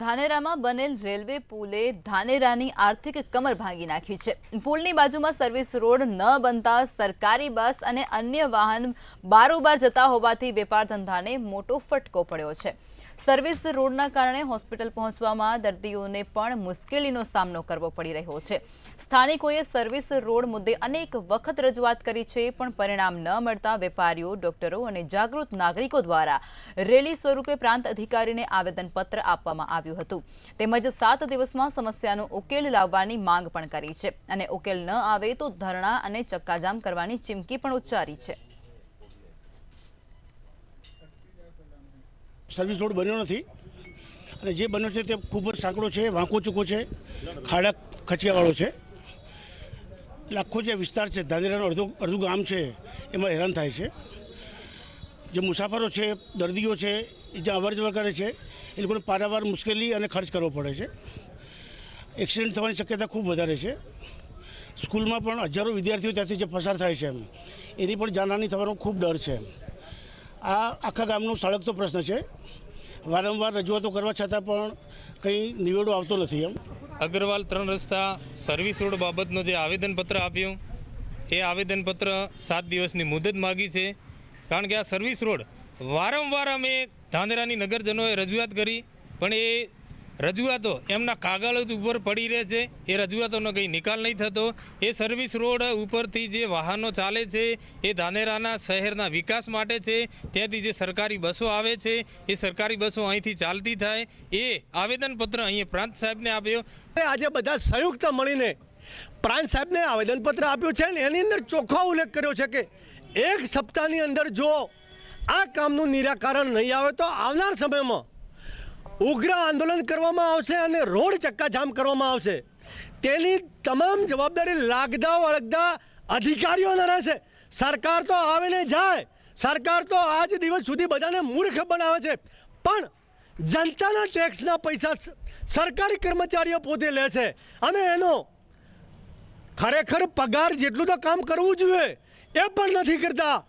ધાનેરામાં બનેલ રેલવે પુલે ધાનેરાની આર્થિક કમર ભાંગી નાખી છે। પુલની બાજુમાં સર્વિસ રોડ ન બનતા સરકારી બસ અને અન્ય વાહન બારોબાર જતા હોવાથી વેપાર ધંધાને મોટો ફટકો પડ્યો છે। સર્વિસ રોડના કારણે હોસ્પિટલ પહોંચવામાં દર્દીઓને પણ મુશ્કેલીનો સામનો કરવો પડી રહ્યો છે। સ્થાનિકોએ સર્વિસ રોડ મુદ્દે અનેક વખત રજૂઆત કરી છે, પણ પરિણામ ન મળતા વેપારીઓ, ડોક્ટરો અને જાગૃત નાગરિકો દ્વારા રેલી સ્વરૂપે પ્રાંત અધિકારીને આવેદનપત્ર આપવામાં આવ્યું હતું। તેમજ 7 દિવસમાં સમસ્યાનો ઉકેલ લાવવાની માંગ પણ કરી છે અને ઉકેલ ન આવે તો ધરણા અને ચક્કાજામ કરવાની ચીમકી પણ ઉચ્ચારી છે। સર્વિસ રોડ બન્યો નથી અને જે બન્યો છે તે ખૂબ જ સાંકડો છે, વાંકો ચૂકો છે, ખાડા ખચિયાવાળો છે। એટલે આખો જે વિસ્તાર છે, ધાનેરાનું અડધું ગામ છે, એમાં હેરાન થાય છે। જે મુસાફરો છે, દર્દીઓ છે, એ જે અવર જવર કરે છે, એ લોકોને પારાવાર મુશ્કેલી અને ખર્ચ કરવો પડે છે। એક્સિડન્ટ થવાની શક્યતા ખૂબ વધારે છે। સ્કૂલમાં પણ હજારો વિદ્યાર્થીઓ ત્યાંથી જે પસાર થાય છે એની પણ જાનહાનિ થવાનો ખૂબ ડર છે। આ આખા ગામનો સળગતો પ્રશ્ન છે। વારંવાર રજૂઆતો કરવા છતાં પણ કંઈ નિવેડો આવતો નથી। અગ્રવાલ 3 રસ્તા સર્વિસ રોડ બાબતનો જે આવેદનપત્ર આપ્યું એ આવેદનપત્ર 7 દિવસની મુદત માગી છે, કારણ કે આ સર્વિસ રોડ વારંવાર અમે ધાનેરાની નગરજનોએ રજૂઆત કરી, પણ એ રજૂઆતો એમના કાગળ જ ઉપર પડી રહે છે। એ રજૂઆતોનો કંઈ નિકાલ નહીં થતો। એ સર્વિસ રોડ ઉપરથી જે વાહનો ચાલે છે એ ધાનેરાના શહેરના વિકાસ માટે છે। ત્યાંથી જે સરકારી બસો આવે છે એ સરકારી બસો અહીંથી ચાલતી થાય, એ આવેદનપત્ર અહીં પ્રાંત સાહેબને આપ્યો। આજે બધા સંયુક્ત મળીને પ્રાંત સાહેબને આવેદનપત્ર આપ્યું છે ને એની અંદર ચોખ્ખો ઉલ્લેખ કર્યો છે કે 1 સપ્તાહની અંદર જો આ કામનું નિરાકરણ નહીં આવે તો આવનાર સમયમાં ઉગ્ર આંદોલન કરવામાં આવશે અને રોડ ચક્કાજામ કરવામાં આવશે। તેની તમામ જવાબદારી લાગતા વળગતા અધિકારીઓને રહેશે। સરકાર તો આવે ને જાય, સરકાર તો આજ દિવસ સુધી બધાને મૂર્ખ બનાવે છે, પણ જનતાના ટેક્સના પૈસા સરકારી કર્મચારીઓ પોતે લે છે અને એનો ખરેખર પગાર જેટલું તો કામ કરવું જોઈએ એ પણ નથી કરતા।